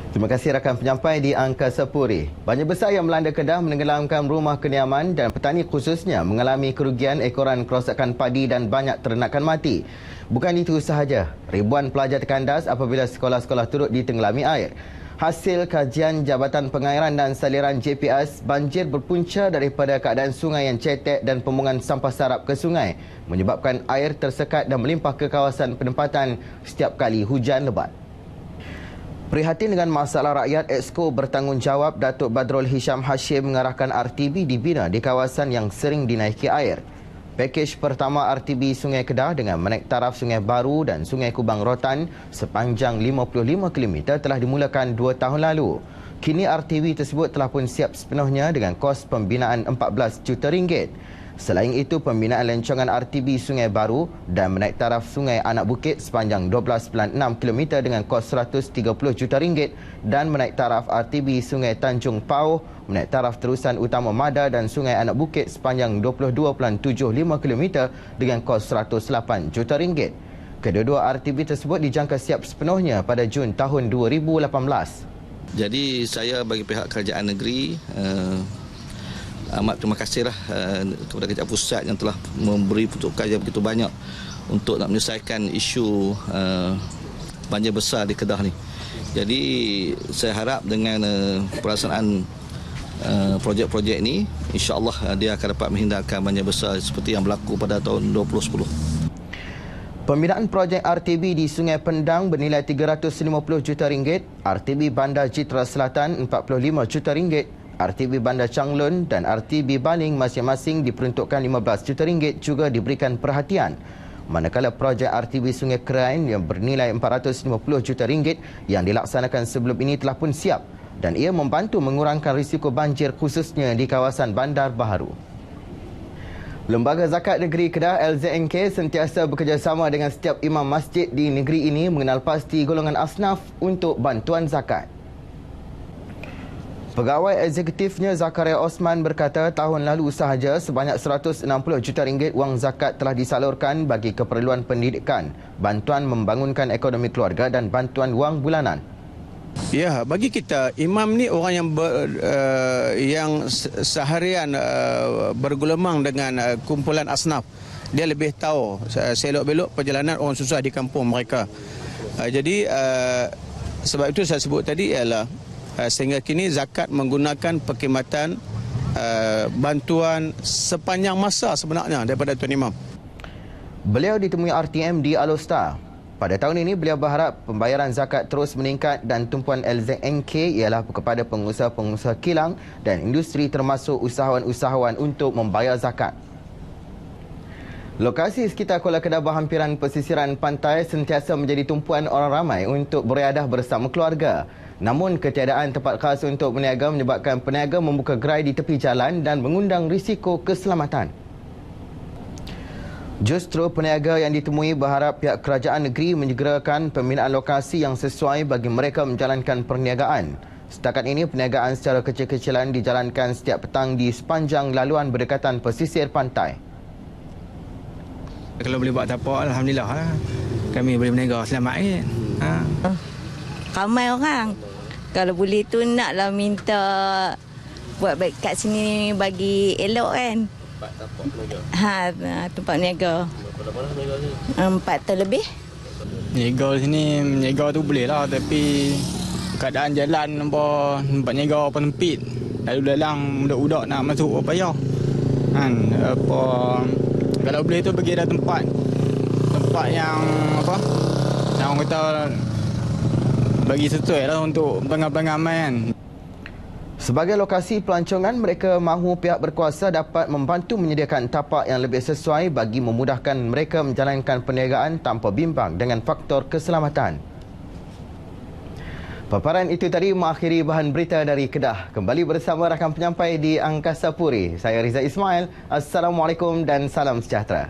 Terima kasih rakan penyampai di Angkasa Puri. Banjir besar yang melanda Kedah menenggelamkan rumah kediaman dan petani khususnya mengalami kerugian ekoran kerosakan padi dan banyak ternakan mati. Bukan itu sahaja, ribuan pelajar terkandas apabila sekolah-sekolah turut ditenggelami air. Hasil kajian Jabatan Pengairan dan Saliran JPS, banjir berpunca daripada keadaan sungai yang cetek dan pembuangan sampah sarap ke sungai menyebabkan air tersekat dan melimpah ke kawasan penempatan setiap kali hujan lebat. Prihatin dengan masalah rakyat, Exco Bertanggungjawab Datuk Badrul Hisham Hashim mengarahkan RTB dibina di kawasan yang sering dinaiki air. Pakej pertama RTB Sungai Kedah dengan menaik taraf Sungai Baru dan Sungai Kubang Rotan sepanjang 55 km telah dimulakan 2 tahun lalu. Kini RTB tersebut telah pun siap sepenuhnya dengan kos pembinaan RM14 juta. Selain itu, pembinaan lencongan RTB Sungai Baru dan menaik taraf Sungai Anak Bukit sepanjang 12.6 km dengan kos RM130 juta dan menaik taraf RTB Sungai Tanjung Pauh, menaik taraf terusan utama Mada dan Sungai Anak Bukit sepanjang 22.75 km dengan kos RM108 juta. Kedua-dua RTB tersebut dijangka siap sepenuhnya pada Jun tahun 2018. Jadi saya bagi pihak kerajaan negeri amat terima kasihlah kepada Kerajaan Pusat yang telah memberi peruntukan yang begitu banyak untuk nak menyelesaikan isu banjir besar di Kedah ni. Jadi saya harap dengan pelaksanaan projek-projek ini, insya-Allah dia akan dapat menghindarkan banjir besar seperti yang berlaku pada tahun 2010. Pembinaan projek RTB di Sungai Pendang bernilai RM350 juta, RTB Bandar Jitra Selatan RM45 juta, RTB Bandar Changlun dan RTB Baling masing-masing diperuntukkan RM15 juta juga diberikan perhatian. Manakala projek RTB Sungai Kerain yang bernilai RM450 juta yang dilaksanakan sebelum ini telah pun siap dan ia membantu mengurangkan risiko banjir khususnya di kawasan Bandar Baharu. Lembaga Zakat Negeri Kedah LZNK sentiasa bekerjasama dengan setiap imam masjid di negeri ini mengenal pasti golongan asnaf untuk bantuan zakat. Pegawai eksekutifnya Zakaria Osman berkata tahun lalu sahaja sebanyak RM160 juta wang zakat telah disalurkan bagi keperluan pendidikan, bantuan membangunkan ekonomi keluarga dan bantuan wang bulanan. Ya, bagi kita imam ni orang yang seharian bergelemang dengan kumpulan asnaf. Dia lebih tahu selok-belok perjalanan orang susah di kampung mereka. Jadi sebab itu saya sebut tadi ialah sehingga kini zakat menggunakan perkhidmatan bantuan sepanjang masa sebenarnya daripada Tuan Imam. Beliau ditemui RTM di Alostar. Pada tahun ini beliau berharap pembayaran zakat terus meningkat dan tumpuan LZNK ialah kepada pengusaha-pengusaha kilang dan industri termasuk usahawan-usahawan untuk membayar zakat. Lokasi sekitar Kuala Kedah berhampiran pesisiran pantai sentiasa menjadi tumpuan orang ramai untuk beriadah bersama keluarga. Namun ketiadaan tempat khas untuk berniaga menyebabkan peniaga membuka gerai di tepi jalan dan mengundang risiko keselamatan. Justru peniaga yang ditemui berharap pihak kerajaan negeri menyegerakan pembinaan lokasi yang sesuai bagi mereka menjalankan perniagaan. Setakat ini perniagaan secara kecil-kecilan dijalankan setiap petang di sepanjang laluan berdekatan pesisir pantai. Kalau boleh buat apa, alhamdulillah lah. Kami boleh berniaga selamat kan. Ramai orang. Kalau boleh tu naklah minta buat baik kat sini bagi elok kan. Tempat berniaga. Berapa lama berniaga sini? 4 tahun lebih. Berniaga sini, berniaga tu boleh lah tapi keadaan jalan nampak berniaga apa sempit. Lalu dalang budak-budak nak masuk apa payah. Apa kalau boleh tu pergi ada tempat yang apa? Yang orang kata bagi sesuai lah untuk pelanggan-pelanggan kan. Sebagai lokasi pelancongan, mereka mahu pihak berkuasa dapat membantu menyediakan tapak yang lebih sesuai bagi memudahkan mereka menjalankan perniagaan tanpa bimbang dengan faktor keselamatan. Paparan itu tadi mengakhiri bahan berita dari Kedah. Kembali bersama rakan penyampai di Angkasa Puri. Saya Riza Ismail. Assalamualaikum dan salam sejahtera.